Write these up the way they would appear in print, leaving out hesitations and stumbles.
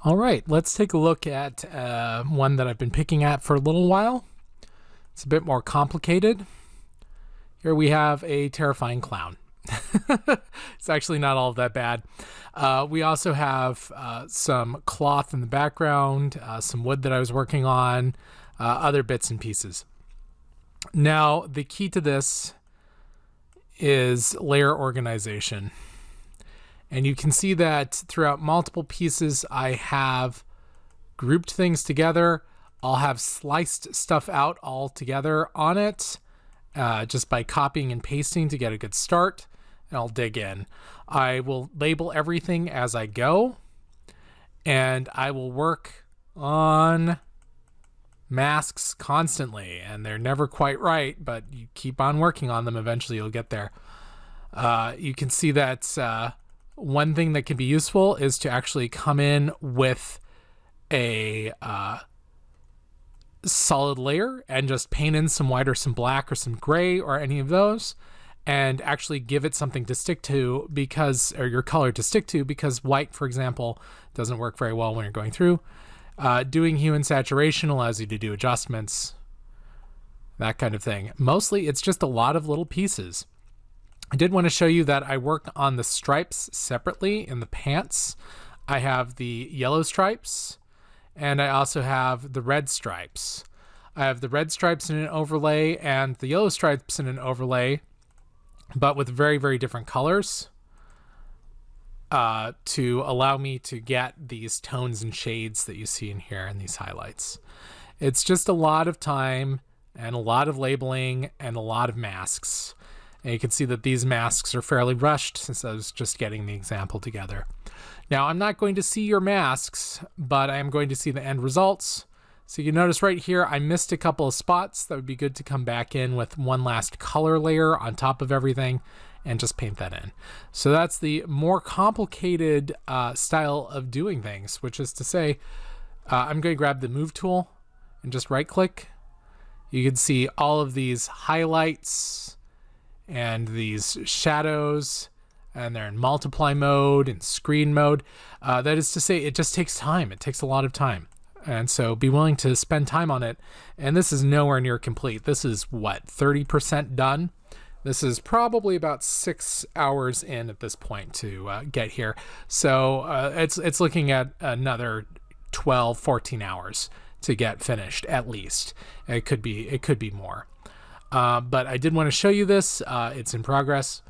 All right, let's take a look at one that I've been picking at for a little while. It's a bit more complicated. Here we have a terrifying clown. It's actually not all that bad. We also have some cloth in the background, some wood that I was working on, other bits and pieces. Now, the key to this is layer organization. And you can see that throughout multiple pieces, I have grouped things together. I'll have sliced stuff out all together on it just by copying and pasting to get a good start. And I'll dig in. I will label everything as I go. And I will work on masks constantly. And they're never quite right, but you keep on working on them. Eventually you'll get there. You can see that one thing that can be useful is to actually come in with a solid layer and just paint in some white or some black or some gray or any of those and actually give it something to stick to or your color to stick to, because white, for example, doesn't work very well when you're going through. Doing hue and saturation allows you to do adjustments, that kind of thing. Mostly it's just a lot of little pieces. I did want to show you that I worked on the stripes separately in the pants. I have the yellow stripes and I also have the red stripes. I have the red stripes in an overlay and the yellow stripes in an overlay, but with very, very different colors to allow me to get these tones and shades that you see in here and these highlights. It's just a lot of time and a lot of labeling and a lot of masks. And you can see that these masks are fairly rushed since I was just getting the example together. Now, I'm not going to see your masks, but I am going to see the end results. So you can notice right here, I missed a couple of spots. That would be good to come back in with one last color layer on top of everything and just paint that in. So that's the more complicated style of doing things, which is to say, I'm going to grab the move tool and just right click. You can see all of these highlights and these shadows, and they're in multiply mode and screen mode. That is to say, it just takes time. It takes a lot of time. And so be willing to spend time on it. And this is nowhere near complete. This is what, 30% done? This is probably about 6 hours in at this point to get here. So it's looking at another 12, 14 hours to get finished at least. It could be more. But I did want to show you this. It's in progress.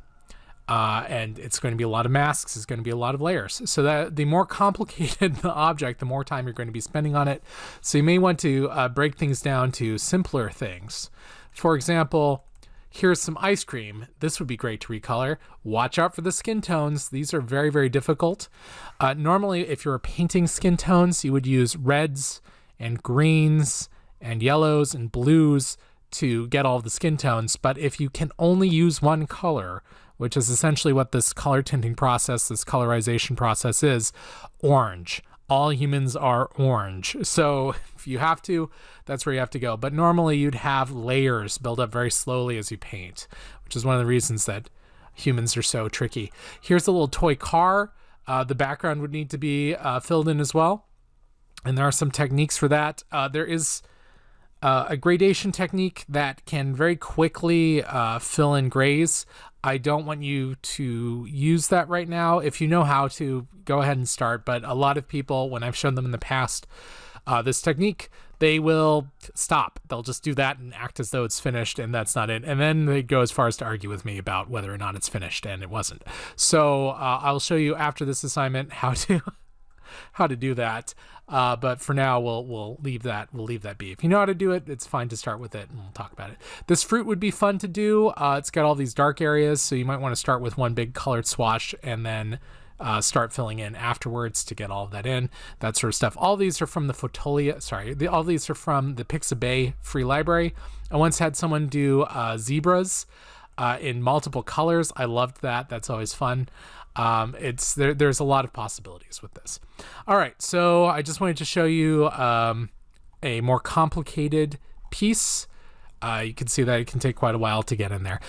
And it's going to be a lot of masks. It's going to be a lot of layers. So that the more complicated the object, the more time you're going to be spending on it. So you may want to break things down to simpler things. For example, here's some ice cream. This would be great to recolor. Watch out for the skin tones. These are very, very difficult. Normally, if you were painting skin tones, you would use reds and greens and yellows and blues to get all of the skin tones. But if you can only use one color, which is essentially what this color tinting process, this colorization process is, orange. All humans are orange. So if you have to, that's where you have to go. But normally you'd have layers build up very slowly as you paint, which is one of the reasons that humans are so tricky. Here's a little toy car. The background would need to be filled in as well. And there are some techniques for that. There is a gradation technique that can very quickly fill in grays. I don't want you to use that right now. If you know how to, go ahead and start. But a lot of people, when I've shown them in the past this technique, they will stop. They'll just do that and act as though it's finished, and that's not it. And then they go as far as to argue with me about whether or not it's finished, and it wasn't. So I'll show you after this assignment how to do that. But for now, we'll leave that be. If you know how to do it, it's fine to start with it, and we'll talk about it. This fruit would be fun to do. It's got all these dark areas, so you might want to start with one big colored swatch and then start filling in afterwards to get all of that in, that sort of stuff. All these are from the Fotolia, all these are from the Pixabay free library. I once had someone do zebras in multiple colors. I loved that. That's always fun. There's a lot of possibilities with this. All right, so I just wanted to show you a more complicated piece. You can see that it can take quite a while to get in there.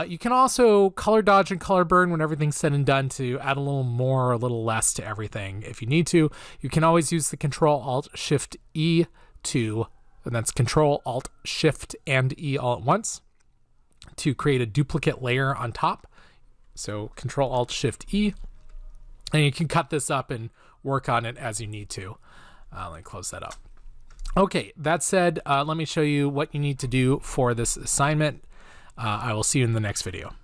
You can also color dodge and color burn when everything's said and done to add a little more or a little less to everything if you need to. You can always use the Control-Alt-Shift-E and that's Control-Alt-Shift and E all at once to create a duplicate layer on top. So Control-Alt-Shift-E, and you can cut this up and work on it as you need to. Let me close that up. Okay, that said, let me show you what you need to do for this assignment. I will see you in the next video.